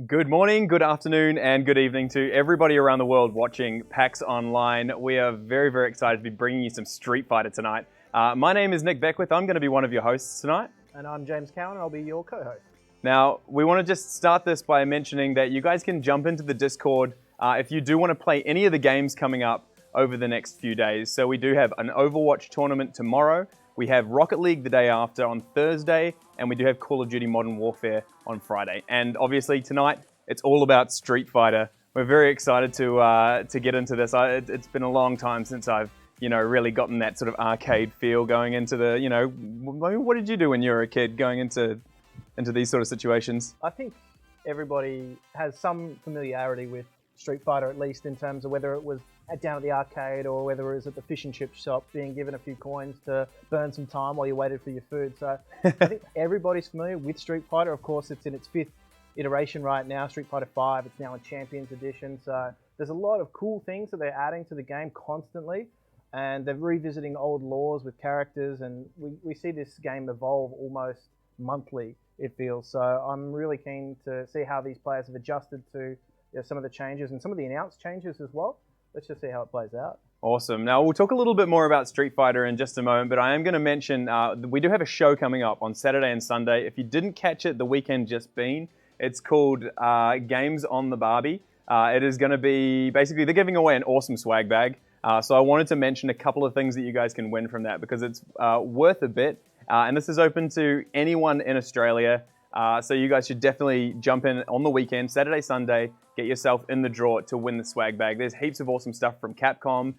Good morning, good afternoon, and good evening to everybody around the world watching PAX Online. We are very, very excited to be bringing you some Street Fighter tonight. My name is Nick Beckwith. I'm going to be one of your hosts tonight. And I'm James Cowan, and I'll be your co-host. Now, we want to just start this by mentioning that you guys can jump into the Discord if you do want to play any of the games coming up over the next few days. So we do have an Overwatch tournament tomorrow. We have Rocket League the day after on Thursday, and we do have Call of Duty Modern Warfare on Friday. And obviously tonight, it's all about Street Fighter. We're very excited to get into this. It's been a long time since I've really gotten that sort of arcade feel going into the what did you do when you were a kid going into these sort of situations? I think everybody has some familiarity with Street Fighter, at least in terms of whether it was down at the arcade or whether it was at the fish and chip shop being given a few coins to burn some time while you waited for your food. So I think everybody's familiar with Street Fighter. Of course, it's in its fifth iteration right now, Street Fighter 5. It's now in Champions Edition. So there's a lot of cool things that they're adding to the game constantly. And they're revisiting old lores with characters. And we see this game evolve almost monthly, it feels. So I'm really keen to see how these players have adjusted to some of the changes and some of the announced changes as well. Let's just see how it plays out. Awesome. Now, we'll talk a little bit more about Street Fighter in just a moment, but I am going to mention we do have a show coming up on Saturday and Sunday. If you didn't catch it the weekend just been, it's called Games on the Barbie. It is going to be, basically, they're giving away an awesome swag bag. So I wanted to mention a couple of things that you guys can win from that because it's worth a bit. And this is open to anyone in Australia. So you guys should definitely jump in on the weekend, Saturday, Sunday, get yourself in the draw to win the swag bag. There's heaps of awesome stuff from Capcom,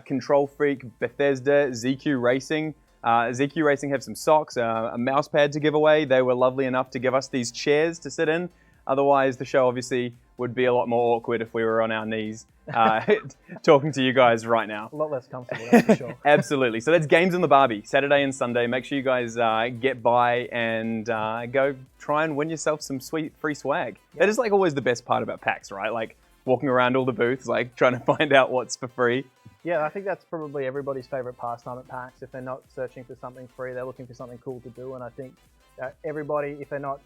Control Freak, Bethesda, ZQ Racing. ZQ Racing have some socks, a mouse pad to give away. They were lovely enough to give us these chairs to sit in. Otherwise, the show obviously would be a lot more awkward if we were on our knees talking to you guys right now. A lot less comfortable, that's for sure. Absolutely. So that's Games on the Barbie, Saturday and Sunday. Make sure you guys get by and go try and win yourself some sweet free swag. Yeah. That is like always the best part about PAX, right? Like walking around all the booths, like trying to find out what's for free. Yeah, I think that's probably everybody's favorite pastime at PAX. If they're not searching for something free, they're looking for something cool to do. And I think everybody, if they're not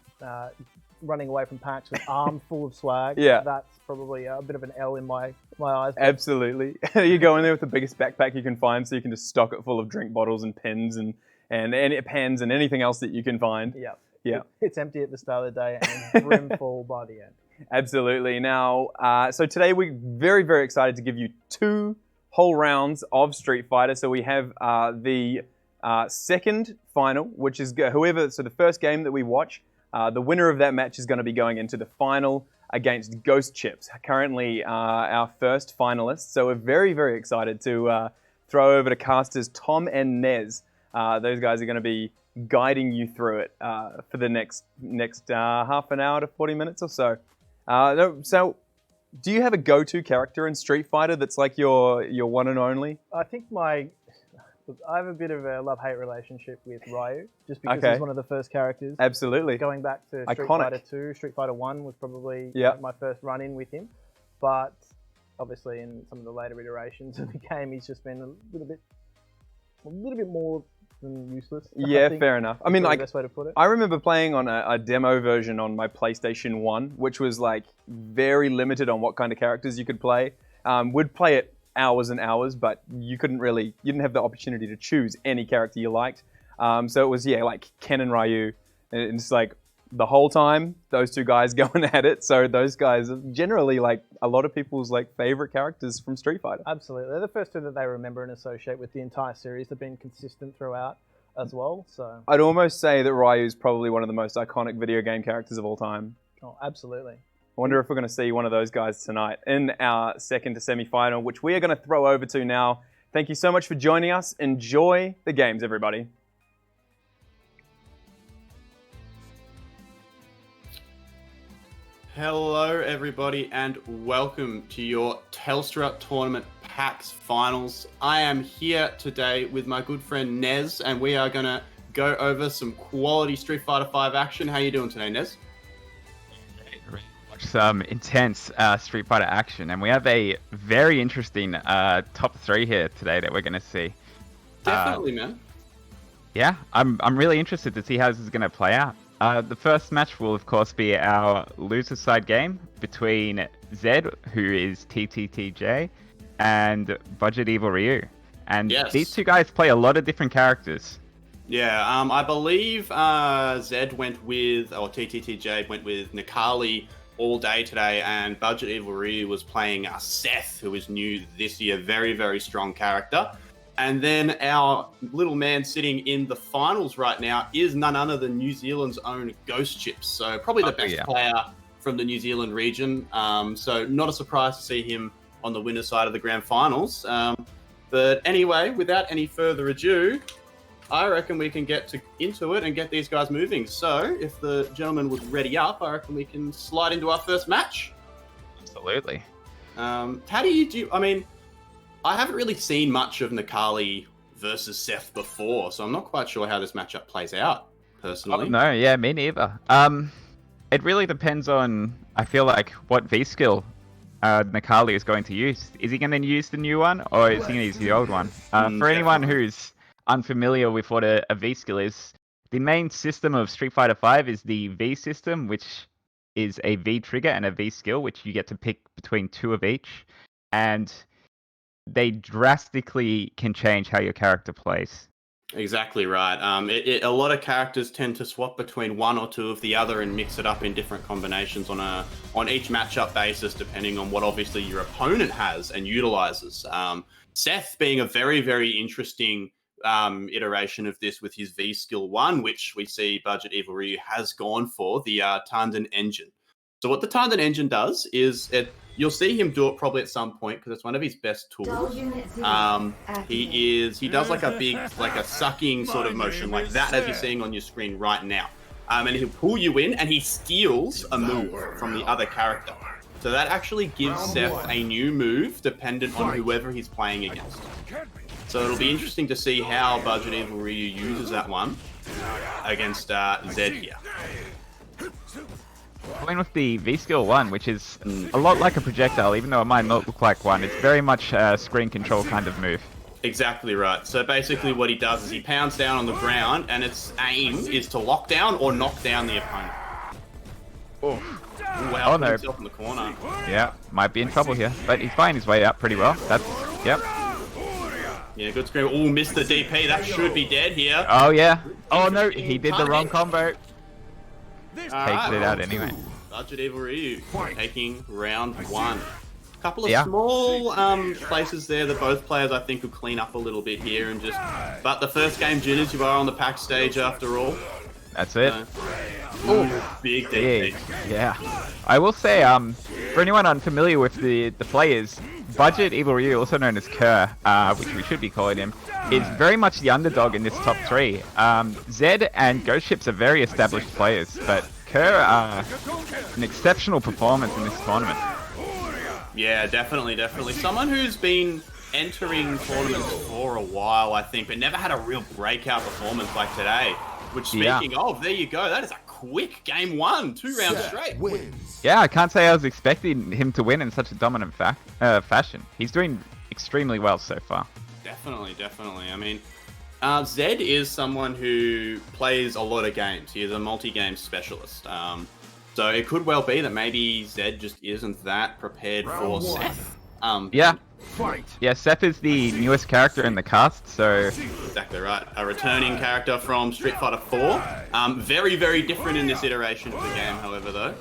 running away from PAX with arms full of swag, yeah, that's probably a bit of an L in my eyes. Absolutely. You go in there with the biggest backpack you can find, so you can just stock it full of drink bottles and pins and pens and anything else that you can find. Yeah. It's empty at the start of the day and brim full by the end. Absolutely. Now, so today we're very, very excited to give you 2 whole rounds of Street Fighter. So we have the second final, which is so the first game that we watch, the winner of that match is going to be going into the final against Ghost Chips, currently our first finalist. So we're very, very excited to throw over to casters Tom and Nez. Those guys are going to be guiding you through it for the next half an hour to 40 minutes or so. So do you have a go-to character in Street Fighter that's like your one and only? I think I have a bit of a love-hate relationship with Ryu, just because he's one of the first characters. Absolutely. Going back to Street Fighter 2, Street Fighter 1 was probably my first run-in with him. But obviously in some of the later iterations of the game, he's just been a little bit more than useless. Yeah, fair enough. I mean, like, the best way to put it. I remember playing on a demo version on my PlayStation 1, which was like very limited on what kind of characters you could play. Would play it hours and hours, but you didn't have the opportunity to choose any character you liked. So it was, like Ken and Ryu. And it's like the whole time, those two guys going at it. So those guys are generally like a lot of people's like favorite characters from Street Fighter. Absolutely. They're the first two that they remember and associate with the entire series. They've been consistent throughout as well. So I'd almost say that Ryu is probably one of the most iconic video game characters of all time. Oh, absolutely. I wonder if we're going to see one of those guys tonight in our second to semi-final, which we are going to throw over to now. Thank you so much for joining us. Enjoy the games, everybody. Hello, everybody, and welcome to your Telstra Tournament PAX Finals. I am here today with my good friend Nez, and we are going to go over some quality Street Fighter 5 action. How you doing today, Nez? Some intense Street Fighter action, and we have a very interesting top 3 here today that we're going to see. Definitely, man. Yeah, I'm really interested to see how this is going to play out. The first match will, of course, be our loser side game between Zed, who is TTTJ, and Budget Evil Ryu. And Yes. these two guys play a lot of different characters. Yeah, I believe Zed went with, or TTTJ went with Nikali all day today, and Budget Evil Ryu was playing Seth, who is new this year, very, very strong character. And then our little man sitting in the finals right now is none other than New Zealand's own Ghost Chips. So probably the best player from the New Zealand region. So not a surprise to see him on the winner's side of the grand finals. But anyway, without any further ado, I reckon we can get into it and get these guys moving. So if the gentleman would ready up, I reckon we can slide into our first match. Absolutely. How do you I mean, I haven't really seen much of Nikali versus Seth before, so I'm not quite sure how this matchup plays out, personally. Oh, no, yeah, me neither. It really depends on, I feel like, what V-skill Nikali is going to use. Is he going to use the new one, or is he going to use the old one? For anyone who's unfamiliar with what a V-skill is, the main system of Street Fighter V is the V system, which is a V trigger and a V skill, which you get to pick between two of each. And they drastically can change how your character plays. Exactly right. A lot of characters tend to swap between one or two of the other and mix it up in different combinations on each matchup basis, depending on what obviously your opponent has and utilizes. Seth being a very, very interesting iteration of this with his V skill 1, which we see Budget Evil Ryu has gone for, the Tandem engine. So what the Tandem engine does is you'll see him do it probably at some point because it's one of his best tools. He does like a sucking sort of motion like that as you're seeing on your screen right now. And he'll pull you in and he steals a move from the other character. So that actually gives Seth a new move dependent on whoever he's playing against. So it'll be interesting to see how Budget Evil Ryu uses that one against Zed here. Going with the V-Skill 1, which is a lot like a projectile, even though it might not look like one. It's very much a screen control kind of move. Exactly right. So basically what he does is he pounds down on the ground, and its aim is to lock down or knock down the opponent. Wow, put himself in the corner. Yeah, might be in trouble here, but he's finding his way out pretty well. Yep. Yeah, good scream. Oh, missed the DP. That should be dead here. Oh, yeah. Oh, no, he did the wrong combo. Takes it out anyway. Budget Evil Ryu taking round 1. Couple of small places there that both players I think will clean up a little bit here and just. But the first game, Jinners, you are on the PAX stage after all. That's it. Big DP. Yeah. I will say, for anyone unfamiliar with the players, Budget Evil Ryu, also known as Kerr, which we should be calling him, is very much the underdog in this top 3. Zed and Ghost Ships are very established players, but Kerr, an exceptional performance in this tournament. Yeah, definitely. Someone who's been entering tournaments for a while, I think, but never had a real breakout performance like today. Which, speaking of, there you go. That is a quick game 1, 2 rounds straight. Yeah, I can't say I was expecting him to win in such a dominant fashion. He's doing extremely well so far. Definitely. I mean, Zed is someone who plays a lot of games. He is a multi-game specialist. So it could well be that maybe Zed just isn't that prepared for Seth. Yeah, Seth is the newest character in the cast, so... Exactly right. A returning character from Street Fighter 4. Very, very different in this iteration of the game, however, though.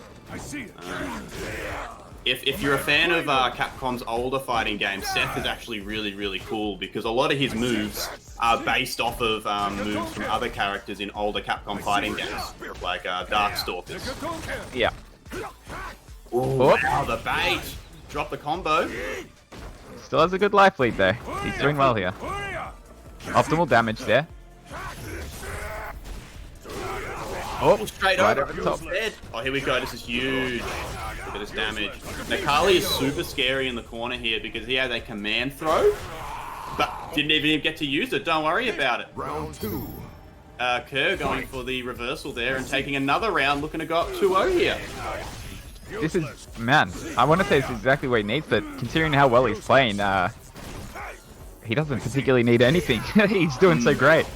If you're a fan of Capcom's older fighting games, Seth is actually really, really cool because a lot of his moves are based off of moves from other characters in older Capcom fighting games, like Darkstalkers. Yeah. Ooh, wow, the bait! Drop the combo. Still has a good life lead there. He's doing well here. Optimal damage there. Oh, straight right over the top. Dead. Oh, here we go. This is huge. Look at this damage. Nikali is super scary in the corner here because he has a command throw, but didn't even get to use it. Don't worry about it. Round 2. Kerr going for the reversal there and taking another round, looking to go up 2-0 here. This is, man, I want to say this is exactly what he needs, but considering how well he's playing, he doesn't particularly need anything. He's doing so great.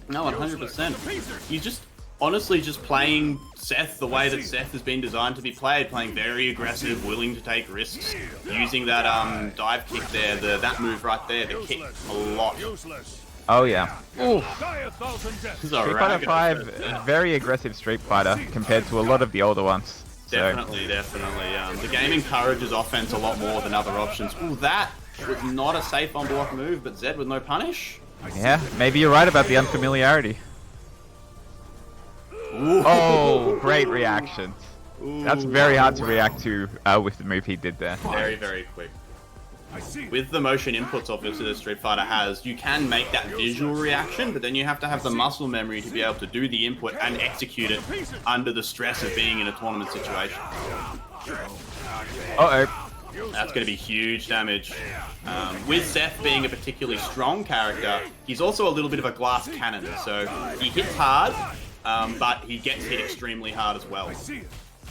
No, 100%. He's just honestly just playing Seth the way that Seth has been designed to be played, playing very aggressive, willing to take risks, using that dive kick there, that move right there, the kick a lot. Oh yeah. Ooh. This is a Street Fighter ragged 5, effort. very aggressive Street Fighter compared to a lot of the older ones. So, Definitely. The game encourages offense a lot more than other options. Ooh, that was not a safe on block move, but Zed with no punish. yeah, maybe you're right about the unfamiliarity. Ooh. Oh, great reaction. Ooh. That's very hard to react to with the move he did there. Very, very quick. With the motion inputs, obviously, that Street Fighter has, you can make that visual reaction, but then you have to have the muscle memory to be able to do the input and execute it under the stress of being in a tournament situation. Uh-oh. That's going to be huge damage. With Seth being a particularly strong character, he's also a little bit of a glass cannon, so he hits hard, but he gets hit extremely hard as well.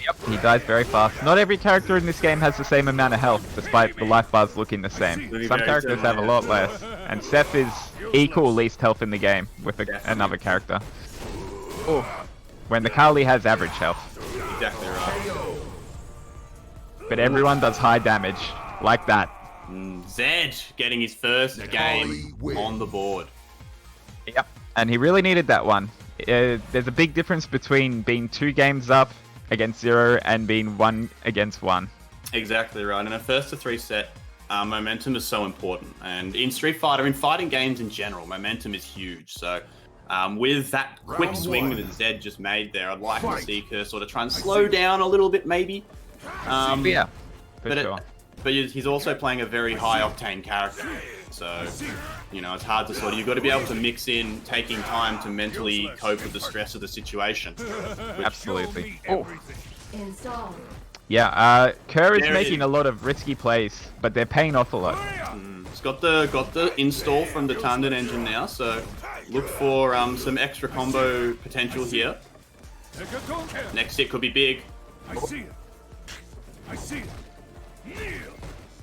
Yep, he dies very fast. Not every character in this game has the same amount of health, despite the life bars looking the same. Some characters have a lot less, and Seth is equal least health in the game with another character. Ooh. When the Kali has average health. Exactly right. But everyone does high damage, like that. Zed getting his first game on the board. Yep, and he really needed that one. There's a big difference between being 2 games up against 0 and being 1 against 1. Exactly right. In a first to 3 set, momentum is so important. And in Street Fighter, in fighting games in general, momentum is huge. So with that quick swing that Zed just made there, I'd like to see Kerr sort of try and slow down a little bit maybe. Yeah, for but sure. But he's also playing a very high octane character. So, it's hard to you've got to be able to mix in taking time to mentally cope with the stress of the situation. Absolutely. Installed. Yeah, Kerr is There it making is. a lot of risky plays, but they're paying off a lot. It's got the install from the Tandon engine now, so look for some extra combo potential here. Next hit could be big.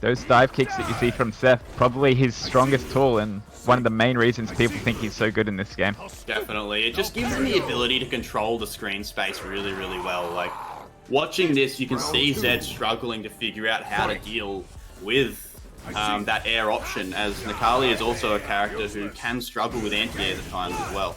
Those dive kicks that you see from Seth, probably his strongest tool and one of the main reasons people think he's so good in this game. Definitely. It just gives him the ability to control the screen space really, really well. Like, watching this, you can see Zed struggling to figure out how to deal with that air option, as Nikali is also a character who can struggle with anti-air at times as well.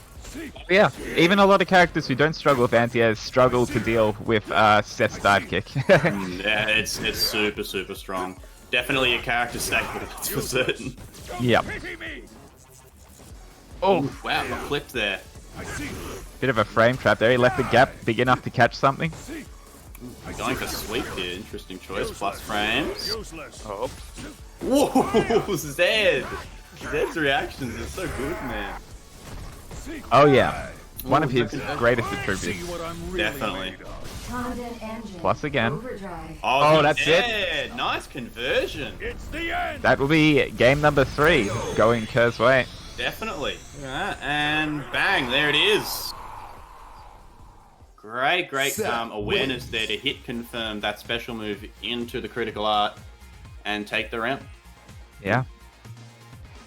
Yeah, even a lot of characters who don't struggle with anti-airs struggle to deal with Seth's dive kick. Yeah, it's super, super strong. Definitely a character staple, that's for certain. Yep. Oh, wow, got clipped there. Bit of a frame trap there. He left the gap big enough to catch something. Going for sweep here, interesting choice. Plus frames. Oh. Whoa, Zed! Zed's reactions are so good, man. Oh yeah. One of his greatest attributes. Definitely. Plus again. Oh, that's it. Zed! Nice conversion. That will be game number 3 going Kerr's way. Definitely. Yeah, and bang, there it is. Great awareness there to hit confirm that special move into the critical art and take the round. Yeah.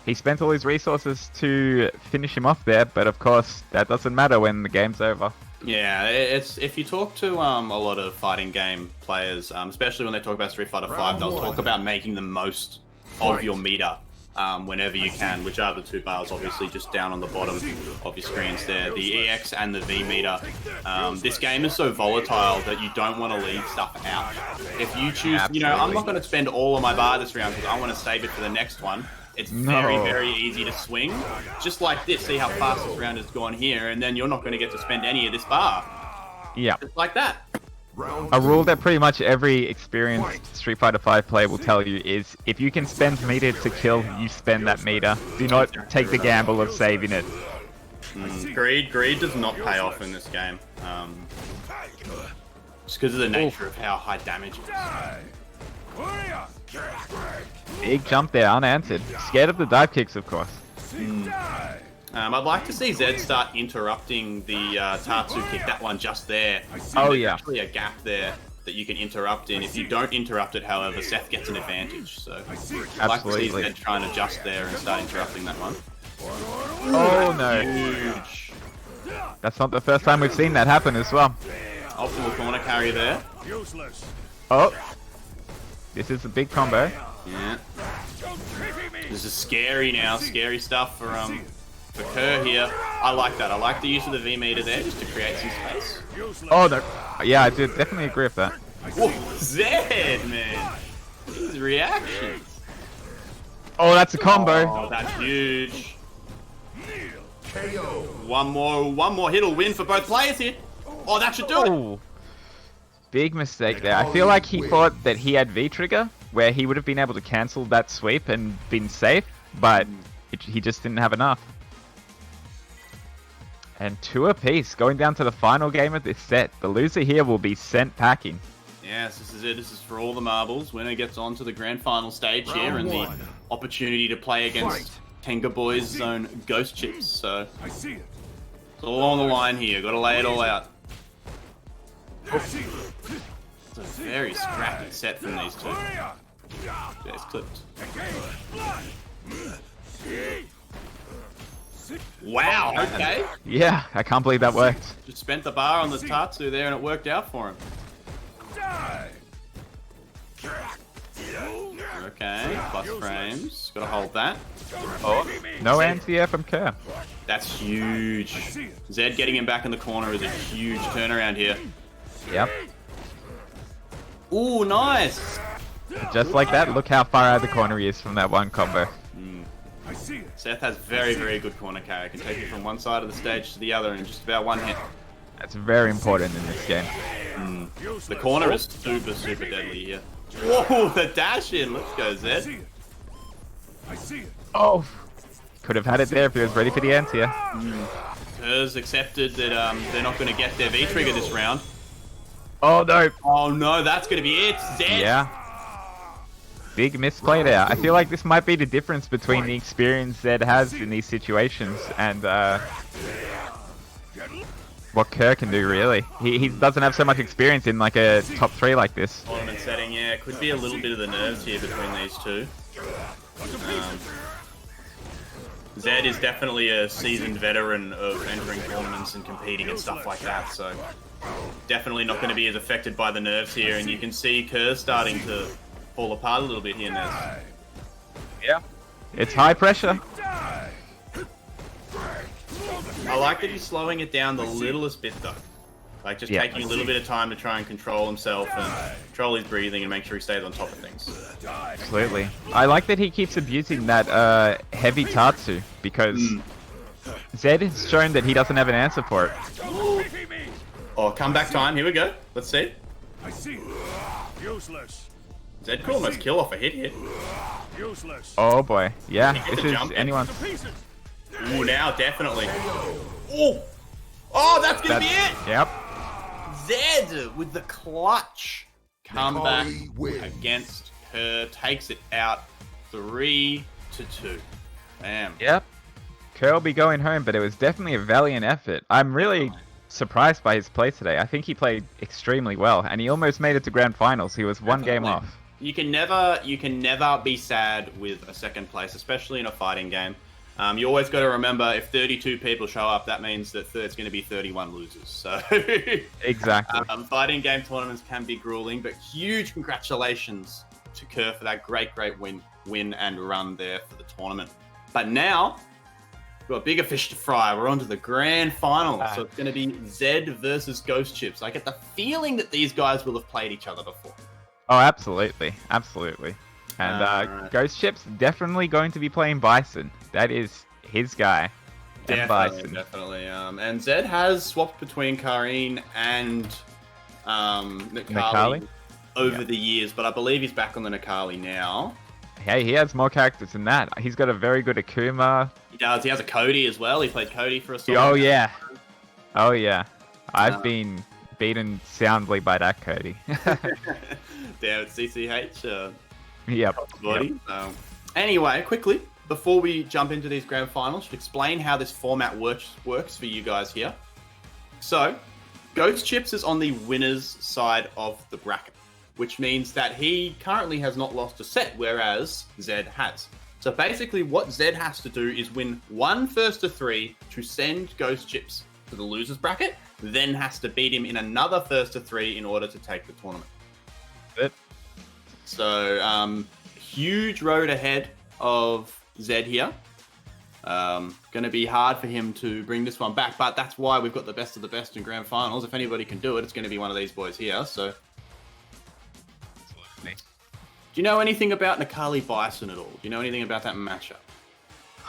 He spent all his resources to finish him off there, but of course that doesn't matter when the game's over. Yeah, it's if you talk to a lot of fighting game players, especially when they talk about Street Fighter 5, they'll talk about making the most of your meter whenever you can, which are the 2 bars obviously just down on the bottom of your screens there, the EX and the V meter. This game is so volatile that you don't want to leave stuff out. If you choose, I'm not going to spend all of my bar this round because I want to save it for the next one. It's very, very easy to swing. Just like this, see how fast this round has gone here, and then you're not going to get to spend any of this bar. Yeah. Just like that. A rule that pretty much every experienced Street Fighter 5 player will tell you is, if you can spend meter to kill, you spend that meter. Do not take the gamble of saving it. Greed does not pay off in this game. Just because of the nature of how high damage it is. Big jump there, unanswered. Scared of the dive kicks, of course. I'd like to see Zed start interrupting the Tatsu kick, that one just there. Oh, There's yeah. actually a gap there that you can interrupt in. If you don't interrupt it, however, Seth gets an advantage. So I'd like to see Absolutely. Zed try and adjust there and start interrupting that one. Oh no. Huge. That's not the first time we've seen that happen as well. Optimal corner carry there. Oh, this is a big combo. Yeah. This is scary now. Scary stuff for Kerr here. I like that. I like the use of the V meter there just to create some space. Oh, no. Yeah, I do definitely agree with that. Whoa, Zed, man. His reactions. Oh, that's a combo. Oh, that's huge. One more hit will win for both players here. Oh, that should do it. Oh, big mistake there. I feel like he thought that he had V-trigger, where he would have been able to cancel that sweep and been safe, but he just didn't have enough. And 2 apiece, going down to the final game of this set. The loser here will be sent packing. Yes, this is it. This is for all the marbles. Winner gets on to the grand final stage here and the opportunity to play against Tenga Boys' own Ghost Chips. So it's all on the line here. Got to lay it all out. It's a very scrappy set from these two. Yeah, it's clipped. Wow, okay. Yeah, I can't believe that worked. Just spent the bar on the Tatsu there and it worked out for him. Okay, plus frames. Gotta hold that. Oh, no anti-air from Kerr. That's huge. Zed getting him back in the corner is a huge turnaround here. Yep. Ooh, nice. Just like that, look how far out of the corner he is from that one combo. Seth has very, very good corner carry. Can take you from one side of the stage to the other in just about one hit. That's very important in this game. The corner is super, super deadly here. Whoa, the dash in. Let's go, Zed. Oh, could have had it there if he was ready for the anti-air. Kerr's accepted that they're not going to get their V-trigger this round. Oh no. Oh no, that's going to be it. Zed. Yeah. Big misplay there. I feel like this might be the difference between the experience Zed has in these situations and what Kerr can do, really. He doesn't have so much experience in like a top 3 like this. Tournament setting, yeah. Could be a little bit of the nerves here between these two. Zed is definitely a seasoned veteran of entering tournaments and competing and stuff like that, so definitely not going to be as affected by the nerves here, and you can see Kerr starting to fall apart a little bit here, Nez. Yeah. It's high pressure. I like that he's slowing it down the littlest bit though. Like just taking a little bit of time to try and control himself and control his breathing and make sure he stays on top of things. Absolutely. I like that he keeps abusing that heavy Tatsu because Zed has shown that he doesn't have an answer for it. Oh, comeback time. Here we go. Let's see. Zed could almost kill off a hit here. Oh boy. Yeah, this is jump in. anyone's. Ooh, now definitely. Oh, oh, that's gonna be it. Yep. Zed with the clutch comeback against Kerr takes it out 3-2. Damn. Yep. Kerr will be going home, but it was definitely a valiant effort. I'm really surprised by his play today. I think he played extremely well, and he almost made it to grand finals. He was one game off. You can never be sad with a second place, especially in a fighting game. You always got to remember, if 32 people show up, that means that it's going to be 31 losers. So Exactly. Fighting game tournaments can be grueling, but huge congratulations to Kerr for that great win and run there for the tournament. But now, we've got bigger fish to fry. We're on to the grand final. So it's going to be Zed versus Ghost Chips. I get the feeling that these guys will have played each other before. Oh, absolutely. Absolutely. And Ghost Chips definitely going to be playing Bison. That is his guy. Definitely. And Zed has swapped between Kareen and Nikali over the years, but I believe he's back on the Nikali now. Hey, he has more characters than that. He's got a very good Akuma. He does. He has a Cody as well. He played Cody for a song. Oh, yeah. Oh, yeah. I've been beaten soundly by that Cody. Damn it, CCH. Yep. Body. Anyway, quickly, before we jump into these grand finals, to explain how this format works for you guys here. So, Ghost Chips is on the winner's side of the bracket, which means that he currently has not lost a set, whereas Zed has. So basically what Zed has to do is win one first to 3 to send Ghost Chips to the losers bracket, then has to beat him in another first to 3 in order to take the tournament. But So, huge road ahead of Zed here. Going to be hard for him to bring this one back, but that's why we've got the best of the best in grand finals. If anybody can do it, it's going to be one of these boys here. So, do you know anything about Nakali Bison at all? Do you know anything about that matchup?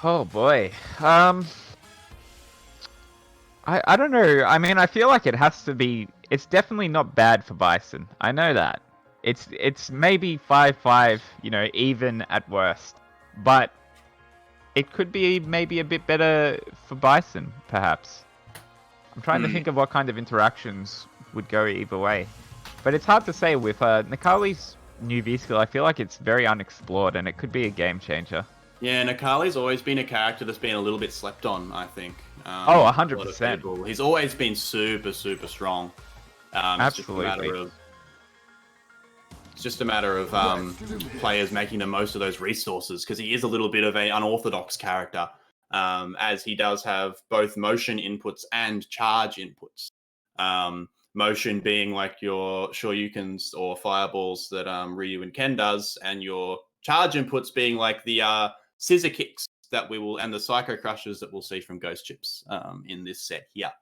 oh boy, I don't know. I mean, I feel like it has to be. It's definitely not bad for Bison. I know that. It's maybe 5-5, you know, even at worst, but it could be maybe a bit better for Bison, perhaps. I'm trying to think of what kind of interactions would go either way, but it's hard to say with Nakali's new V skill. I feel like it's very unexplored, and it could be a game changer. Yeah, Nakali's always been a character that's been a little bit slept on, I think. Oh, a 100%. lot of He's always been super, super strong. Absolutely. It's just a matter of players making the most of those resources, because he is a little bit of an unorthodox character, as he does have both motion inputs and charge inputs. Motion being like your Shoryukens or fireballs that Ryu and Ken does, and your charge inputs being like the scissor kicks that we will, and the Psycho Crushes that we'll see from Ghost Chips in this set here.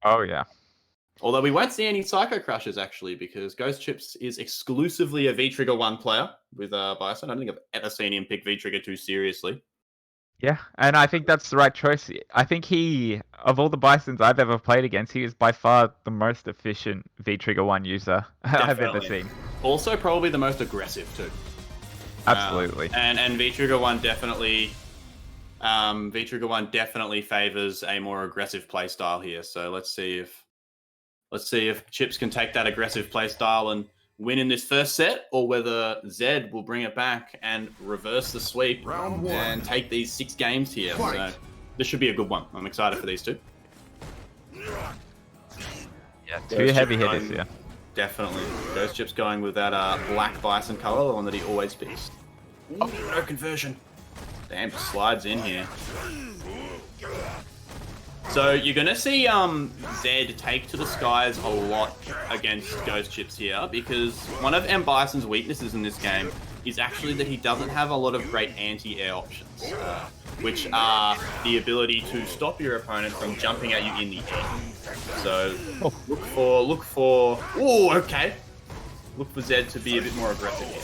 Oh yeah. Although we won't see any Psycho Crushes, actually, because Ghost Chips is exclusively a V-Trigger 1 player with Bison. I don't think I've ever seen him pick V-Trigger 2 seriously. Yeah, and I think that's the right choice. I think he, of all the Bisons I've ever played against, he is by far the most efficient V-Trigger 1 user I've ever seen. Also probably the most aggressive, too. Absolutely. And V-Trigger 1 definitely... V-Trigger 1 definitely favors a more aggressive playstyle here. So let's see if Chips can take that aggressive playstyle and win in this first set, or whether Zed will bring it back and reverse the sweep and take these 6 games here. So this should be a good one. I'm excited for these two. Yeah, two heavy hitters here. Definitely. Ghost Chips going with that black Bison color, the one that he always picks. Oh, no conversion. Damn, slides in here. So you're going to see Zed take to the skies a lot against Ghost Chips here, because one of M. Bison's weaknesses in this game is actually that he doesn't have a lot of great anti-air options, which are the ability to stop your opponent from jumping at you in the air. So look for... Oh, okay. Look for Zed to be a bit more aggressive here.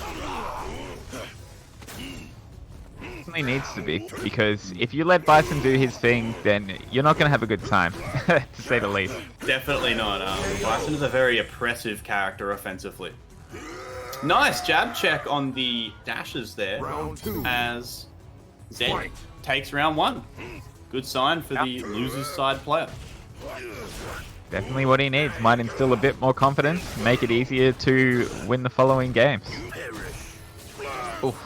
Definitely needs to be, because if you let Bison do his thing, then you're not going to have a good time, to say the least. Definitely not. Bison is a very oppressive character offensively. Nice jab check on the dashes there, as Zed takes round 1. Good sign for the loser's side player. Definitely what he needs. Might instill a bit more confidence, make it easier to win the following games. Oof.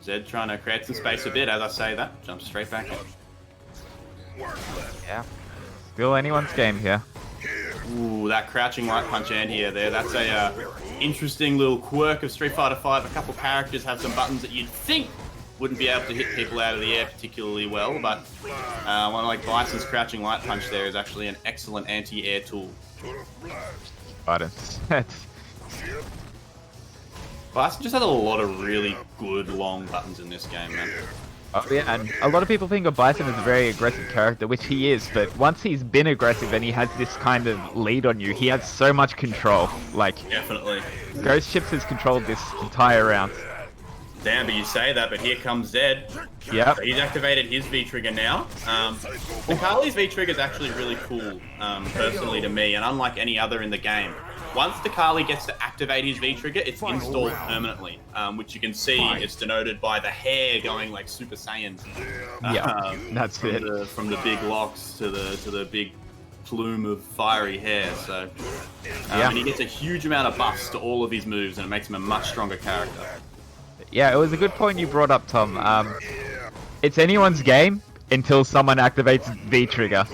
Zed trying to create some space a bit, as I say that. Jumps straight back in. Yeah. Still anyone's game here. Ooh, that crouching light punch anti-air there. That's a interesting little quirk of Street Fighter V. A couple characters have some buttons that you'd think wouldn't be able to hit people out of the air particularly well, but one like Bison's crouching light punch there is actually an excellent anti-air tool. Buttons. Bison just has a lot of really good long buttons in this game, man. Oh yeah, and a lot of people think of Bison as a very aggressive character, which he is, but once he's been aggressive and he has this kind of lead on you, he has so much control. Like, Definitely. Ghost Chips has controlled this entire round. Damn, but you say that, but here comes Zed. Yep. So he's activated his V-Trigger now. Nakali's V-Trigger is actually really cool, personally to me, and unlike any other in the game. Once Nakali gets to activate his V-Trigger, it's installed permanently, which you can see it's denoted by the hair going like Super Saiyan. Yeah, that's it. From the big locks to the big plume of fiery hair. So, and he gets a huge amount of buffs to all of his moves, and it makes him a much stronger character. Yeah, it was a good point you brought up, Tom. It's anyone's game until someone activates V-Trigger.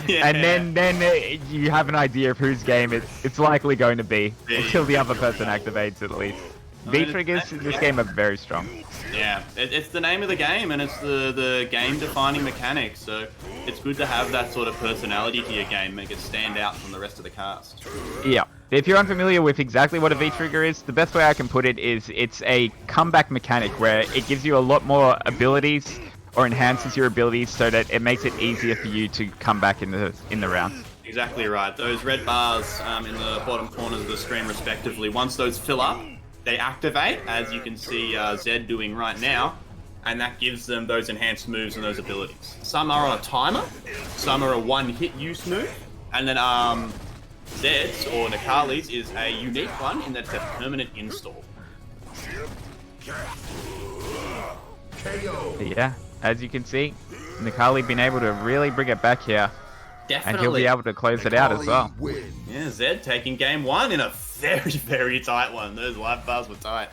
Yeah. And then you have an idea of whose game it's likely going to be, until the other person activates it at least. V triggers in this game are very strong. Yeah, it's the name of the game, and it's the game-defining mechanic. So it's good to have that sort of personality to your game, make it stand out from the rest of the cast. Yeah. If you're unfamiliar with exactly what a V-trigger is, the best way I can put it is it's a comeback mechanic where it gives you a lot more abilities or enhances your abilities so that it makes it easier for you to come back in the round. Exactly right. Those red bars in the bottom corners of the screen, respectively, once those fill up, they activate, as you can see Zed doing right now, and that gives them those enhanced moves and those abilities. Some are on a timer, some are a one-hit use move, and then Zed's, or Nikali's, is a unique one in that it's a permanent install. Yeah, as you can see, Nikali been able to really bring it back here. Definitely. And he'll be able to close it out as well. Yeah, Zed taking game one in a very, very tight one. Those life bars were tight.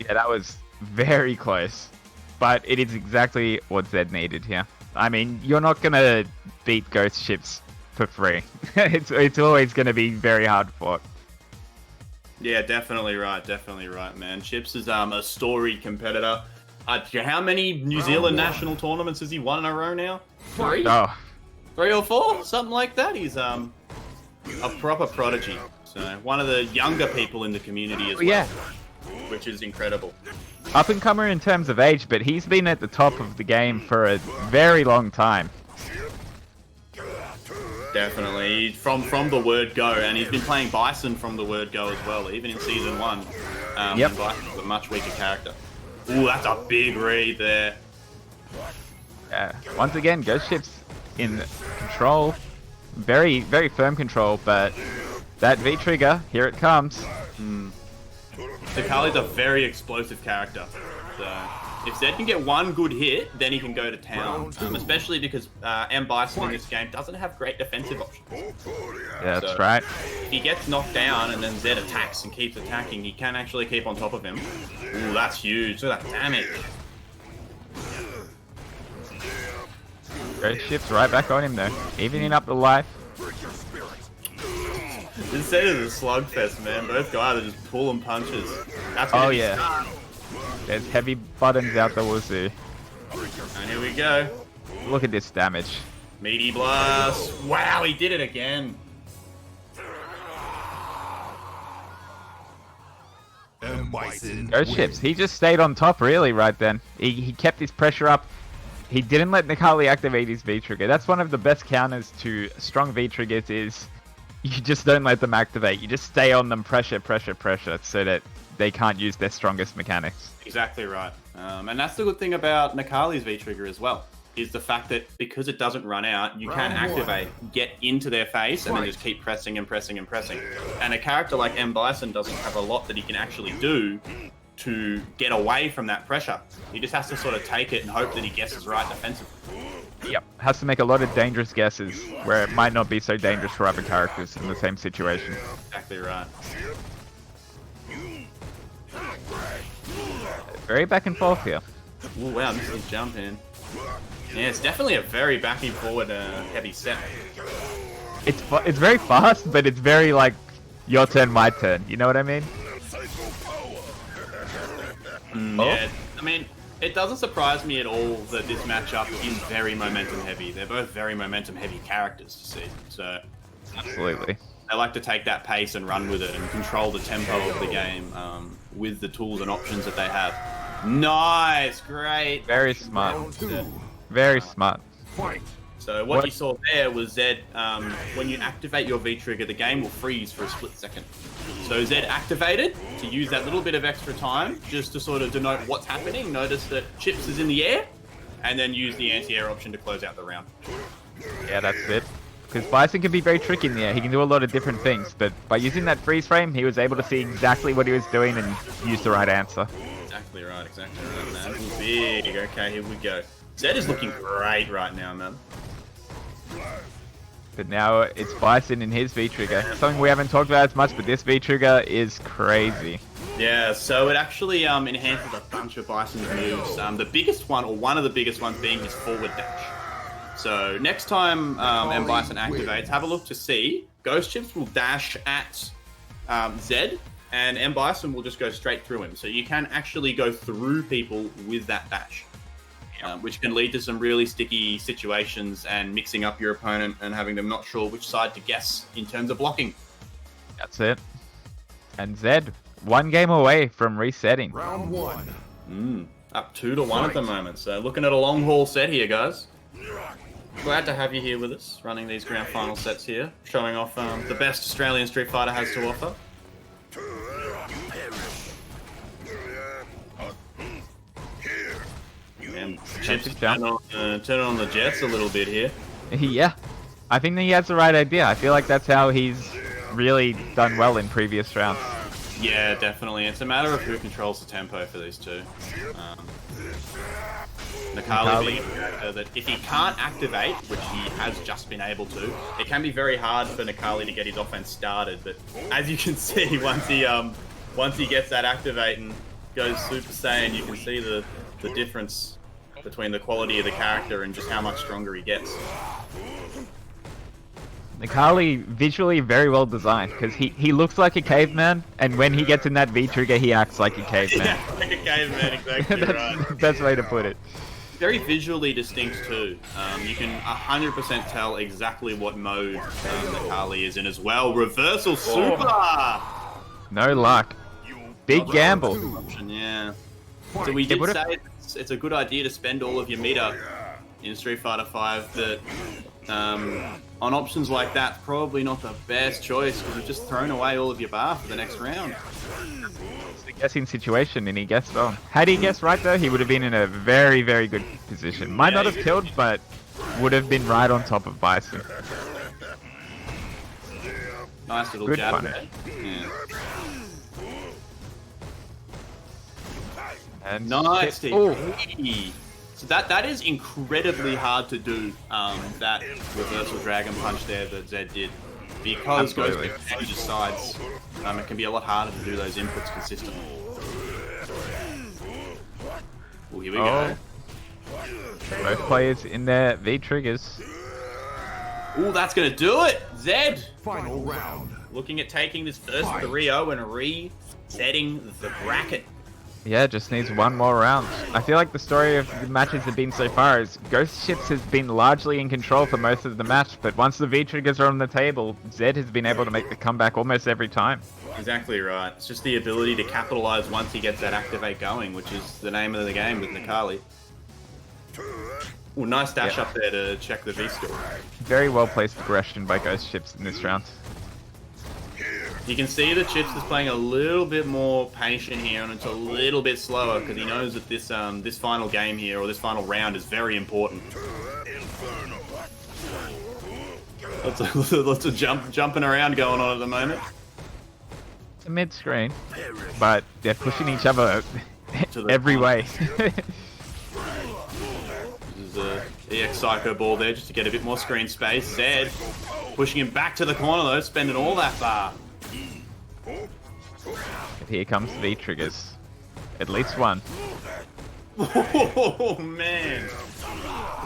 Yeah, that was very close. But it is exactly what Zed needed here. I mean, you're not going to beat ghost ships for free. It's always going to be very hard fought. Yeah, definitely right, man. Chips is a storied competitor. How many New Zealand national tournaments has he won in a row now? 3? Oh. 3 or 4? Something like that. He's a proper prodigy. So one of the younger people in the community as well. Yeah. Which is incredible. Up and comer in terms of age, but he's been at the top of the game for a very long time. Definitely. From the word go, and he's been playing Bison from the word go as well, even in Season 1. Yep. And Bison's a much weaker character. Ooh, that's a big read there. Once again, ghost ships in control. Very, very firm control, but that V-trigger, here it comes. Nikali's a very explosive character. So if Zed can get one good hit, then he can go to town. Especially because M. Bison in this game doesn't have great defensive options. Yeah, that's So, right. If he gets knocked down and then Zed attacks and keeps attacking, he can actually keep on top of him. Ooh, that's huge. Look at that damage. Ghost ship's right back on him though, evening up the life. This set is a slugfest, man. Both guys are just pulling punches. That's Oh yeah. There's heavy buttons out the wazoo. And here we go. Look at this damage. Meaty blast. Wow, he did it again. Ghost ships, he just stayed on top really right then. He kept his pressure up. He didn't let Nikali activate his V-trigger. That's one of the best counters to strong V-triggers is you just don't let them activate. You just stay on them, pressure, so that they can't use their strongest mechanics. Exactly right. And that's the good thing about Nikali's V-trigger as well, is the fact that because it doesn't run out, you can activate, get into their face, and then just keep pressing and pressing and pressing. And a character like M. Bison doesn't have a lot that he can actually do to get away from that pressure. He just has to sort of take it and hope that he guesses right defensively. Yep, has to make a lot of dangerous guesses where it might not be so dangerous for other characters in the same situation. Exactly right. Very back and forth here. Ooh, wow, this is jump in. Yeah, it's definitely a very backing forward heavy set. It's very fast, but it's very like your turn, my turn. You know what I mean? Yeah, I mean, it doesn't surprise me at all that this matchup is very momentum heavy. They're both very momentum heavy characters to see. So Absolutely. they like to take that pace and run with it and control the tempo of the game with the tools and options that they have. Nice, great. Very smart. Very smart. So what you saw there was Zed, when you activate your V-trigger, the game will freeze for a split second. So Zed activated to use that little bit of extra time just to sort of denote what's happening. Notice that Chips is in the air, and then use the anti-air option to close out the round. Yeah, that's it. Because Bison can be very tricky in the air. He can do a lot of different things, but by using that freeze frame, he was able to see exactly what he was doing and use the right answer. Exactly right, man. Ooh, big. Okay, here we go. Zed is looking great right now, man. But now it's Bison in his V-trigger. Something we haven't talked about as much, but this V-trigger is crazy. Yeah, so it actually enhances a bunch of Bison's moves. The biggest one, or one of the biggest ones, being his forward dash. So next time M. Bison activates, have a look to see. Ghost Chips will dash at Zed, and M. Bison will just go straight through him. So you can actually go through people with that dash, which can lead to some really sticky situations and mixing up your opponent and having them not sure which side to guess in terms of blocking. That's it. And Zed, 1 game away from resetting. Round 1. Up 2-1 at the moment. So looking at a long haul set here, guys. Glad to have you here with us, running these grand final sets here, showing off the best Australian Street Fighter has to offer. And Chips turn on the jets a little bit here. Yeah, I think that he has the right idea. I feel like that's how he's really done well in previous rounds. Yeah, definitely. It's a matter of who controls the tempo for these two. Nikali being a character that if he can't activate, which he has just been able to, it can be very hard for Nikali to get his offense started. But as you can see, once he gets that activate and goes Super Saiyan, you can see the difference between the quality of the character and just how much stronger he gets. Nikali visually very well designed because he looks like a caveman, and when he gets in that V trigger, he acts like a caveman. Yeah, like a caveman, exactly. That's right. the best way to put it. Very visually distinct too. You can 100% tell exactly what mode Nikali is in as well. Reversal Super! No luck. Big gamble. Yeah. So we did say it's a good idea to spend all of your meter in Street Fighter V, but on options like that, probably not the best choice because you've just thrown away all of your bar for the next round. It's a guessing situation, and he guessed wrong. Had he guessed right though, he would have been in a very, very good position. Might not have killed, but would have been right on top of Bison. Nice little Good jab punish. there. Yeah. And Nice oh, TP. So that is incredibly hard to do, that reversal dragon punch there that Zed did. Because Absolutely. Ghost changes sides, it can be a lot harder to do those inputs consistently. Oh, here we go. both players in their V triggers. Oh, that's going to do it! Zed! Final round. Looking at taking this first 3-0 and resetting the bracket. Yeah, just needs 1 more round. I feel like the story of the matches have been so far is Ghost Chips has been largely in control for most of the match, but once the V triggers are on the table, Zed has been able to make the comeback almost every time. Exactly right. It's just the ability to capitalize once he gets that activate going, which is the name of the game with Nikali. Oh, nice dash up there to check the V skill. Very well placed aggression by Ghost Chips in this round. You can see that Chips is playing a little bit more patient here, and it's a little bit slower because he knows that this final game here, or this final round, is very important. Lots of jumping around going on at the moment. It's a mid-screen, but they're pushing each other To the every way. This is a EX Psycho ball there just to get a bit more screen space. Zed pushing him back to the corner though, spending all that bar. Here comes V triggers. At least 1. Oh man!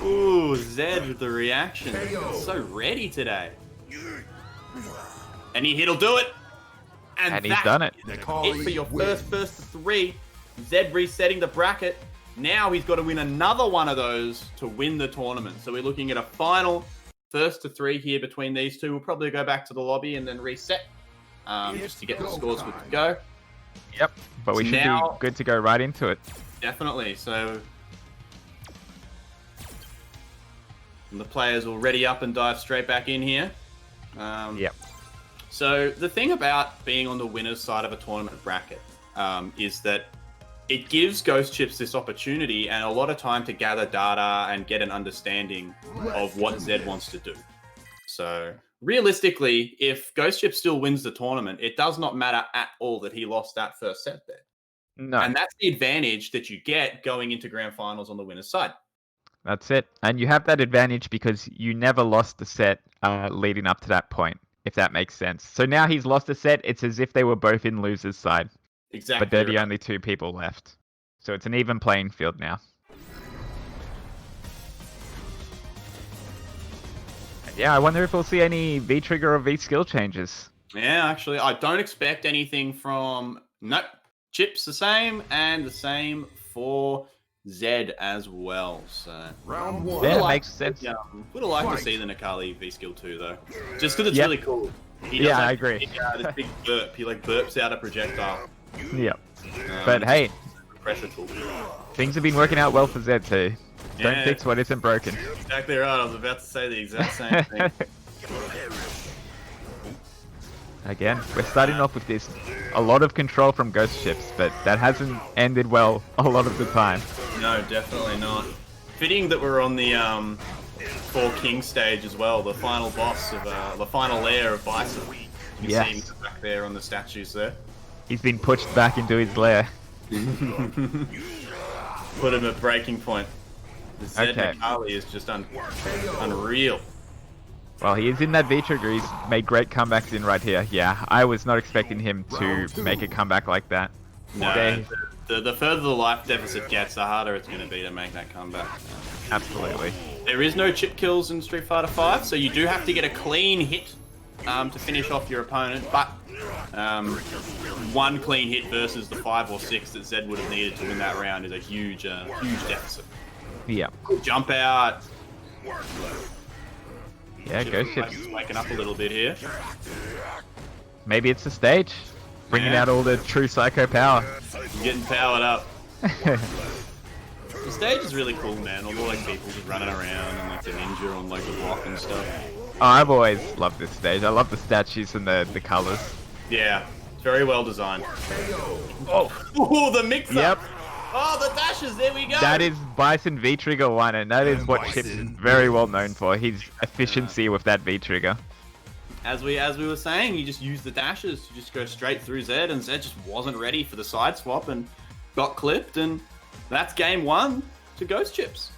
Ooh, Zed with the reaction. So ready today. Any hit'll do it. And he's done it. It for your first to 3. Zed resetting the bracket. Now he's got to win another one of those to win the tournament. So we're looking at a final first to 3 here between these two. We'll probably go back to the lobby and then reset. Just to get the scores good to go. Yep, but we should be good to go right into it. Definitely. So the players will ready up and dive straight back in here. Yep. So the thing about being on the winner's side of a tournament bracket is that it gives Ghost Chips this opportunity and a lot of time to gather data and get an understanding of what Zed wants to do. So realistically, if Ghost Chip still wins the tournament, it does not matter at all that he lost that first set there. No. And that's the advantage that you get going into grand finals on the winner's side. That's it. And you have that advantage because you never lost the set leading up to that point, if that makes sense. So now he's lost a set, it's as if they were both in loser's side. Exactly. But they're the only 2 people left. So it's an even playing field now. Yeah, I wonder if we'll see any V-trigger or V-skill changes. Yeah, actually, I don't expect anything from... Nope. Chips the same, and the same for Zed as well. So Round one. Yeah, Would've liked- makes sense. Yeah, would have liked to see the Nikali V skill too, though. Just because it's really cool. He does Yeah, have I agree. This big burp. He like burps out a projectile. Yep. But it's hey, a pressure tool. things have been working out well for Zed too. Don't Yeah. fix what isn't broken. Exactly right. I was about to say the exact same thing. Again, we're starting off with this a lot of control from ghost ships, but that hasn't ended well a lot of the time. No, definitely not. Fitting that we're on the 4 King stage as well, the final boss of the final layer of Bison. You can see him back there on the statues there. He's been pushed back into his lair. Put him at breaking point. The Zed Okay. Nikali is just unreal. Well, he is in that V-trigger. He's made great comebacks in right here. Yeah, I was not expecting him to make a comeback like that. No, Okay. the further the life deficit gets, the harder it's going to be to make that comeback. Absolutely. There is no chip kills in Street Fighter V, so you do have to get a clean hit to finish off your opponent, but one clean hit versus the 5 or 6 that Zed would have needed to win that round is a huge deficit. Yeah. Jump out. Yeah, ghost ships. Just waking up a little bit here. Maybe it's the stage. Bringing Yeah. out all the true psycho power. Getting powered up. The stage is really cool, man. All the like people just running around and like the ninja on like the block and stuff. Oh, I've always loved this stage. I love the statues and the colors. Yeah, it's very well designed. Oh, the mix-up. Yep. Oh, the dashes. There we go. That is Bison V-Trigger 1, and that is what Chips is very well known for. His efficiency with that V-Trigger. As we were saying, you just use the dashes to just go straight through Zed, and Zed just wasn't ready for the side swap and got clipped, and that's game 1 to Ghost Chips.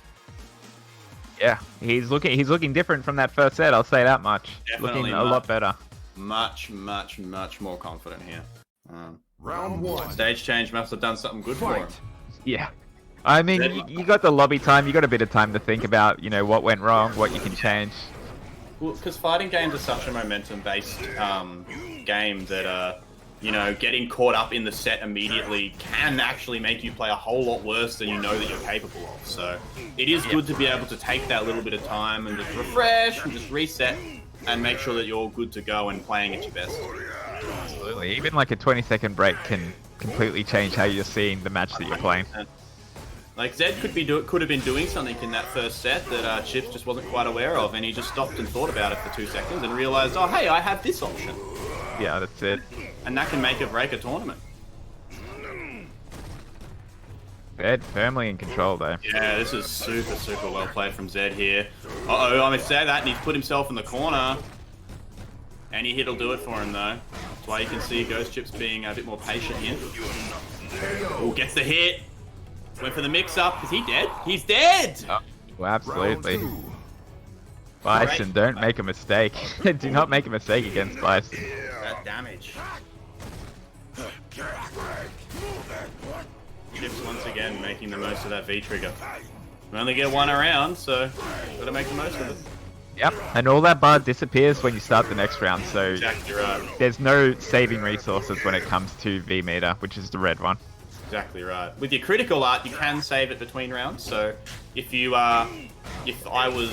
Yeah, he's looking different from that first set, I'll say that much. Definitely looking a lot better. Much more confident here. Round one. Stage change must have done something good for him. Yeah. I mean, you got the lobby time, you got a bit of time to think about, what went wrong, what you can change. Well, because fighting games are such a momentum-based game that, getting caught up in the set immediately can actually make you play a whole lot worse than you know that you're capable of. So it is good to be able to take that little bit of time and just refresh and just reset and make sure that you're good to go and playing at your best. Absolutely. Even like a 20-second break can completely change how you're seeing the match that you're playing. Like Zed could have been doing something in that first set that Chips just wasn't quite aware of, and he just stopped and thought about it for 2 seconds and realized, oh hey, I have this option, Yeah, that's it. and that can make or break a tournament. Zed firmly in control though. Yeah, this is super well played from Zed here. Uh-oh, I'm gonna say that, and he's put himself in the corner. Any hit will do it for him though. That's why you can see Ghost Chips being a bit more patient here. Oh, gets the hit. Went for the mix-up. Is he dead? He's dead! Well, absolutely. Bison, don't make a mistake. Do not make a mistake against Bison. That damage. Chips once again making the most of that V-trigger. We only get one around, so gotta make the most of it. Yep, and all that bar disappears when you start the next round, so Exactly right. there's no saving resources when it comes to V-meter, which is the red one. Exactly right. With your critical art, you can save it between rounds. So if you if I was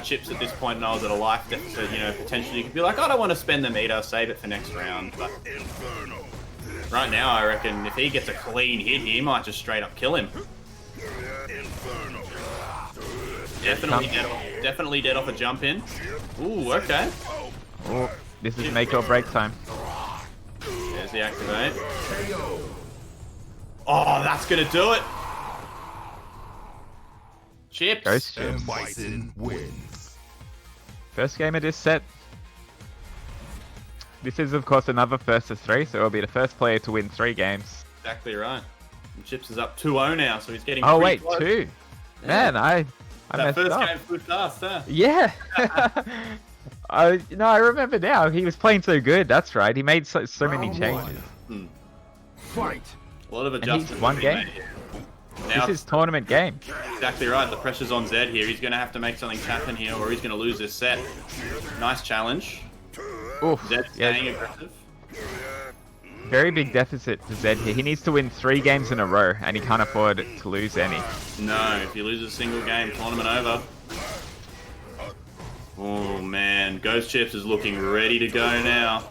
Chips at this point and I was at a life deficit, potentially you could be like, I don't want to spend the meter, save it for next round. But right now, I reckon if he gets a clean hit, he might just straight up kill him. Definitely dead off a jump in. Ooh, okay. Oh, this is make or break time. There's the activate. Oh, that's gonna do it. Chips. Ghost Chips. And Bison wins. First game of this set. This is, of course, another first to 3, so it'll be the first player to win 3 games. Exactly right. And Chips is up 2-0 now, so he's getting. Oh, pretty wait, close. 2. Man, I That messed first up. game flew fast, huh? Yeah. I remember now. He was playing so good. That's right. He made so many Round changes. one. Fight. A lot of he's adjustments. one being game. made here. Now, This is tournament game. exactly right. The pressure's on Zed here. He's going to have to make something happen here, or he's going to lose this set. Nice challenge. Oof. Zed Yeah, staying aggressive. very big deficit for Zed here. He needs to win 3 games in a row, and he can't afford to lose any. No, if he loses a single game, tournament over. Oh man, Ghost Chips is looking ready to go now.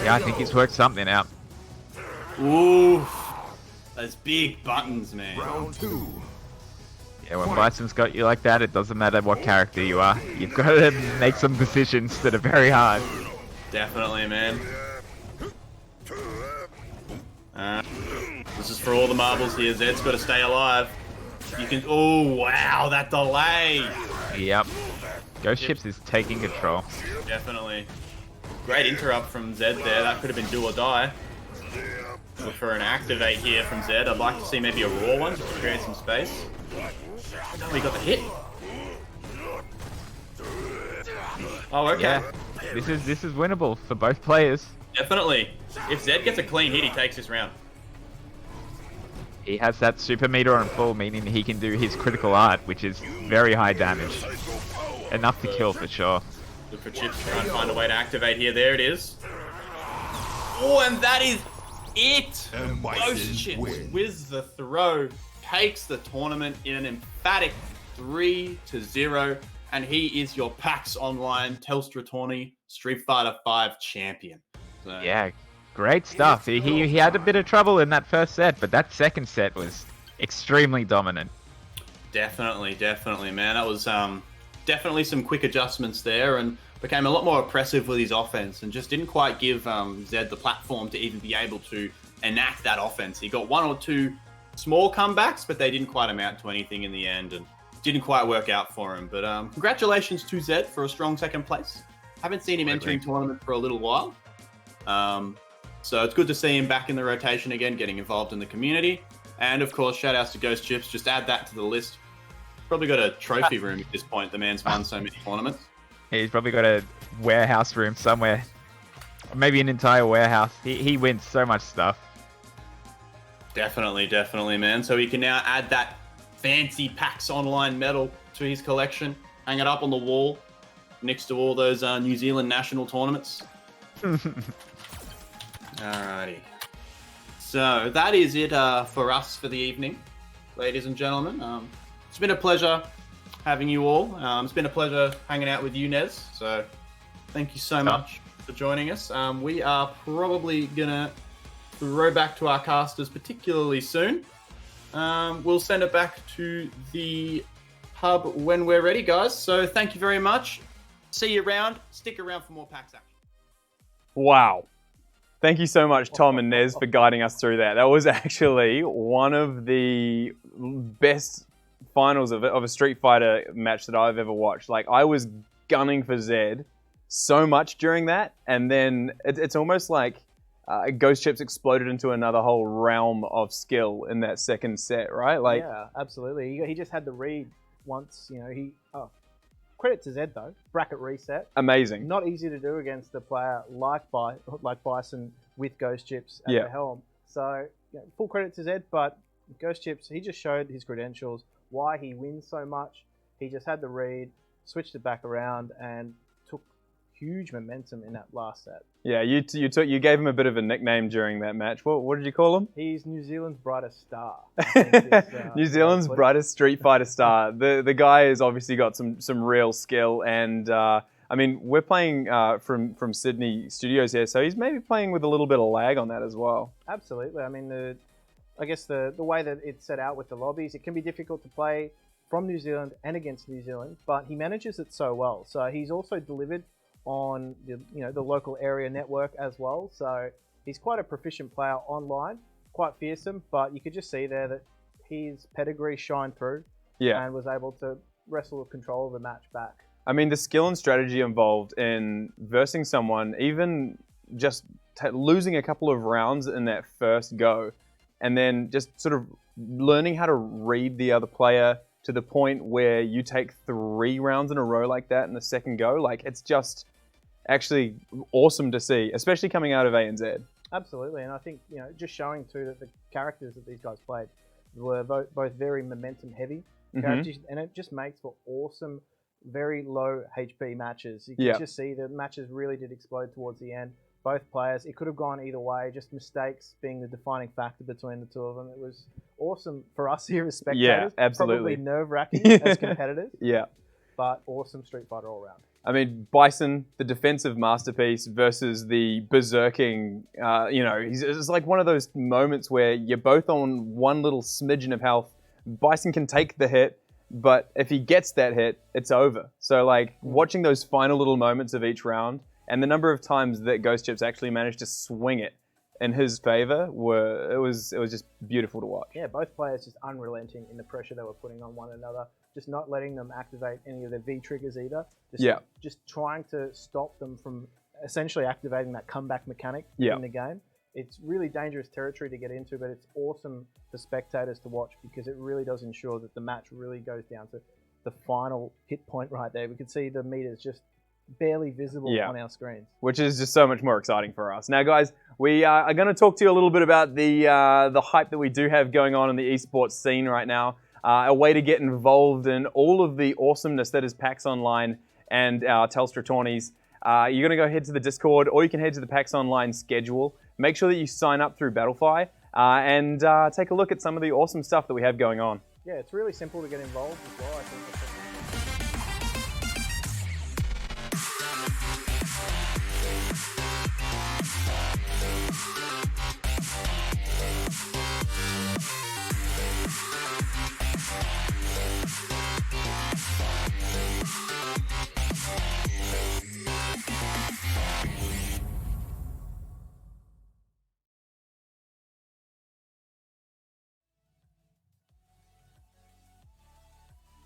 Yeah, I think he's worked something out. Ooh, those big buttons, man. Round 2. Yeah, when Bison's got you like that, it doesn't matter what character you are. You've got to make some decisions that are very hard. Definitely, man. This is for all the marbles here. Zed's got to stay alive. You can. Oh wow, that delay. Yep. Ghost Chips is taking control. Definitely. Great interrupt from Zed there. That could have been do or die. Look for an activate here from Zed. I'd like to see maybe a raw one just to create some space. No, he got the hit. Oh, okay. Yeah. This is winnable for both players. Definitely. If Zed gets a clean hit, he takes this round. He has that super meter on full, meaning he can do his critical art, which is very high damage. Enough to kill for sure. Look for Chips to try and find a way to activate here. There it is. Oh, and that is it. And Ghost Bison Chips wins. with the throw takes the tournament in an emphatic 3-0, and he is your PAX Online Telstra Tourney Street Fighter V champion. So, Yeah, great stuff. He had a bit of trouble in that first set, but that second set was extremely dominant. definitely, man. That was definitely some quick adjustments there, and became a lot more oppressive with his offense, and just didn't quite give Zed the platform to even be able to enact that offense. He got 1 or 2 small comebacks, but they didn't quite amount to anything in the end, and didn't quite work out for him. But congratulations to Zed for a strong second place. Haven't seen him entering tournament for a little while. So it's good to see him back in the rotation again, getting involved in the community. And of course, shout outs to Ghost Chips. Just add that to the list. Probably got a trophy room at this point. The man's won so many tournaments. He's probably got a warehouse room somewhere. Maybe an entire warehouse. He wins so much stuff. Definitely, man. So he can now add that fancy PAX Online medal to his collection. Hang it up on the wall next to all those New Zealand national tournaments. Alrighty. So that is it for us for the evening, ladies and gentlemen. It's been a pleasure having you all. It's been a pleasure hanging out with you, Nez. So thank you so much for joining us. We are probably going to throw back to our casters particularly soon. We'll send it back to the hub when we're ready, guys. So thank you very much. See you around. Stick around for more PAX action. Wow. Thank you so much, Tom and Nez, for guiding us through that. That was actually one of the best finals of a Street Fighter match that I've ever watched. Like, I was gunning for Zed so much during that, and then it's almost like Ghost Chips exploded into another whole realm of skill in that second set, right? Like, yeah, absolutely. He just had the read once, credit to Zed though. Bracket reset. amazing. Not easy to do against a player like Bison with Ghost Chips at Yeah. the helm. So full credit to Zed, but Ghost Chips, he just showed his credentials, why he wins so much. He just had the read, switched it back around, and took huge momentum in that last set. Yeah, you gave him a bit of a nickname during that match. What did you call him? He's New Zealand's brightest star. I think is, New Zealand's what- brightest Street Fighter star. The guy has obviously got some real skill, and I mean, we're playing from Sydney studios here, so he's maybe playing with a little bit of lag on that as well. Absolutely. I mean, I guess the way that it's set out with the lobbies, it can be difficult to play from New Zealand and against New Zealand, but he manages it so well. So he's also delivered on the local area network as well. So he's quite a proficient player online, quite fearsome, but you could just see there that his pedigree shined through and was able to wrestle control of the match back. I mean, the skill and strategy involved in versing someone, even just losing a couple of rounds in that first go, and then just sort of learning how to read the other player to the point where you take 3 rounds in a row like that in the second go. Like, it's just actually awesome to see, especially coming out of ANZ. Absolutely, and I think just showing too that the characters that these guys played were both very momentum heavy characters, and it just makes for awesome very low HP matches. You can just see the matches really did explode towards the end. Both players, it could have gone either way, just mistakes being the defining factor between the two of them. It was awesome for us here as spectators. Yeah, absolutely. Probably nerve-wracking as competitors. Yeah. But awesome Street Fighter all around. I mean, Bison, the defensive masterpiece versus the berserking, it's like one of those moments where you're both on one little smidgen of health. Bison can take the hit, but if he gets that hit, it's over. So, like, watching those final little moments of each round and the number of times that Ghost Chips actually managed to swing it in his favor it was just beautiful to watch. Yeah, both players just unrelenting in the pressure they were putting on one another, just not letting them activate any of their V triggers either. Just trying to stop them from essentially activating that comeback mechanic in the game. It's really dangerous territory to get into, but it's awesome for spectators to watch because it really does ensure that the match really goes down to the final hit point right there. We could see the meters just barely visible on our screens. Which is just so much more exciting for us. Now, guys, we are going to talk to you a little bit about the hype that we do have going on in the esports scene right now. A way to get involved in all of the awesomeness that is PAX Online and our Telstra Tourneys. You're going to go head to the Discord, or you can head to the PAX Online schedule. Make sure that you sign up through Battlefy and take a look at some of the awesome stuff that we have going on. Yeah, it's really simple to get involved as well, I think.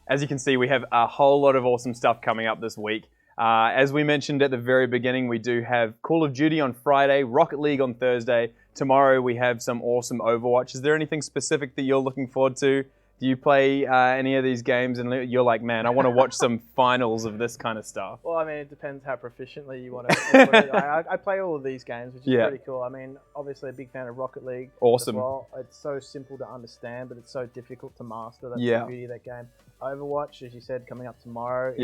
As you can see, we have a whole lot of awesome stuff coming up this week. As we mentioned at the very beginning, we do have Call of Duty on Friday, Rocket League on Thursday. Tomorrow we have some awesome Overwatch. Is there anything specific that you're looking forward to? Do you play any of these games and you're like, man, I want to watch some finals of this kind of stuff? Well, I mean, it depends how proficiently you want to. I play all of these games, which is pretty cool. I mean, obviously a big fan of Rocket League. Awesome. As well. It's so simple to understand, but it's so difficult to master. That's the beauty of that game. Overwatch, as you said, coming up tomorrow.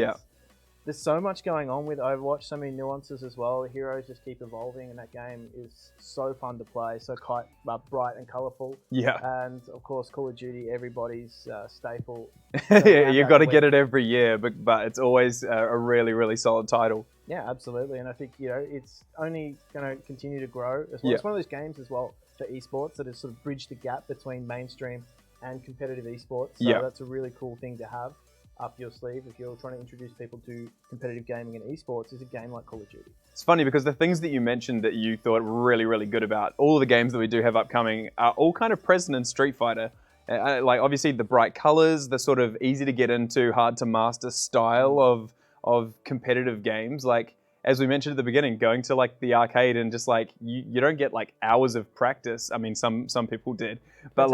There's so much going on with Overwatch, so many nuances as well. The heroes just keep evolving, and that game is so fun to play, so quite bright and colourful. Yeah. And of course, Call of Duty, everybody's staple. Yeah, you've got to get it every year, but it's always a really, really solid title. Yeah, absolutely. And I think, it's only going to continue to grow as well. It's one of those games as well for esports that has sort of bridged the gap between mainstream and competitive esports. So that's a really cool thing to have up your sleeve if you're trying to introduce people to competitive gaming and esports, is a game like Call of Duty. It's funny because the things that you mentioned that you thought really, really good about, all of the games that we do have upcoming are all kind of present in Street Fighter. Like obviously the bright colors, the sort of easy to get into, hard to master style of competitive games. Like, as we mentioned at the beginning, going to like the arcade and just like you don't get like hours of practice. I mean, some people did, but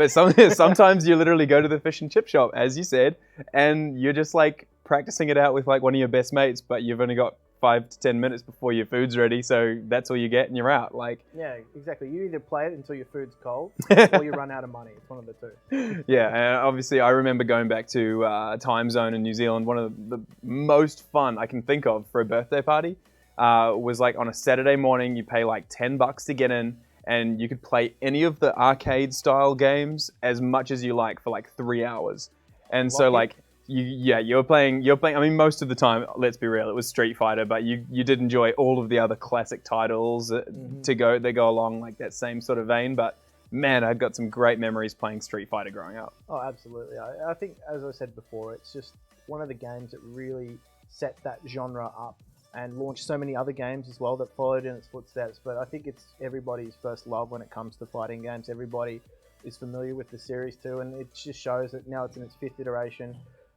sometimes you literally go to the fish and chip shop, as you said, and you're just like practicing it out with like one of your best mates, but you've only got 5 to 10 minutes before your food's ready, so that's all you get and you're out. Like, yeah, exactly. You either play it until your food's cold or you run out of money. It's one of the two. Yeah, and obviously I remember going back to a time zone in New Zealand. One of the most fun I can think of for a birthday party was like on a Saturday morning. You pay like $10 to get in, and you could play any of the arcade style games as much as you like for like 3 hours. And so like you're playing. I mean, most of the time, let's be real, it was Street Fighter, but you did enjoy all of the other classic titles they go along like that same sort of vein. But man, I've got some great memories playing Street Fighter growing up. Oh, absolutely. I think, as I said before, it's just one of the games that really set that genre up and launched so many other games as well that followed in its footsteps. But I think it's everybody's first love when it comes to fighting games. Everybody is familiar with the series too, and it just shows that now it's in its 5th iteration.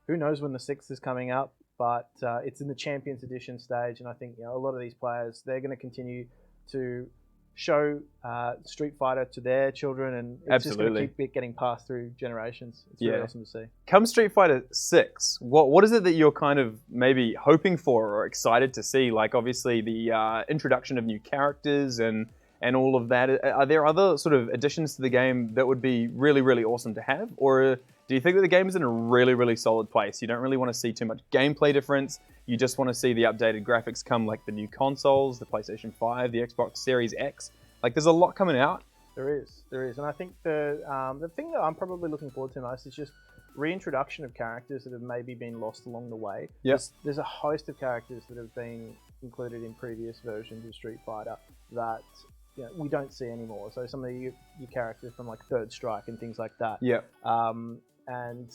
Who knows when the 6th is coming up, but it's in the Champions Edition stage, and I think a lot of these players, they're going to continue to show Street Fighter to their children, and it's just going to keep getting passed through generations. It's really awesome to see. Come Street Fighter 6, what is it that you're kind of maybe hoping for or excited to see? Like obviously the introduction of new characters and and all of that. Are there other sort of additions to the game that would be really, really awesome to have? Or do you think that the game is in a really, really solid place? You don't really want to see too much gameplay difference. You just want to see the updated graphics come, like the new consoles, the PlayStation 5, the Xbox Series X. Like, there's a lot coming out. There is, and I think the thing that I'm probably looking forward to most is just reintroduction of characters that have maybe been lost along the way. Yes. There's a host of characters that have been included in previous versions of Street Fighter that we don't see anymore. So some of your characters from like Third Strike and things like that. Yeah. And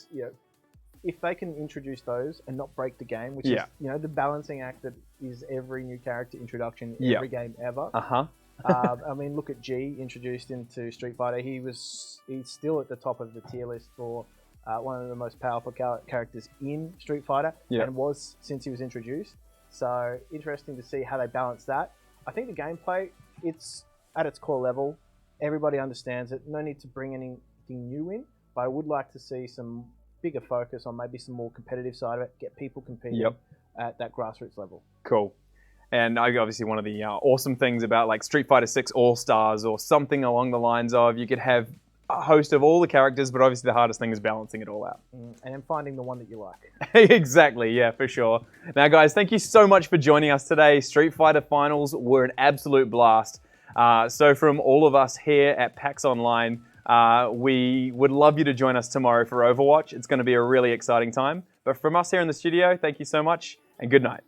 if they can introduce those and not break the game, which Yeah. is the balancing act that is every new character introduction in Yeah. every game ever. Uh-huh. I mean, look at G introduced into Street Fighter. He's still at the top of the tier list for one of the most powerful characters in Street Fighter, Yeah. and was since he was introduced. So interesting to see how they balance that. I think the gameplay, it's at its core level. Everybody understands it. No need to bring anything new in, but I would like to see some bigger focus on maybe some more competitive side of it. Get people competing Yep. at that grassroots level. Cool. And obviously one of the awesome things about like Street Fighter 6 All-Stars or something along the lines of you could have a host of all the characters, but obviously the hardest thing is balancing it all out. And then finding the one that you like. Exactly, yeah, for sure. Now guys, thank you so much for joining us today. Street Fighter Finals were an absolute blast. So from all of us here at PAX Online, we would love you to join us tomorrow for Overwatch. It's going to be a really exciting time. But from us here in the studio, thank you so much and good night.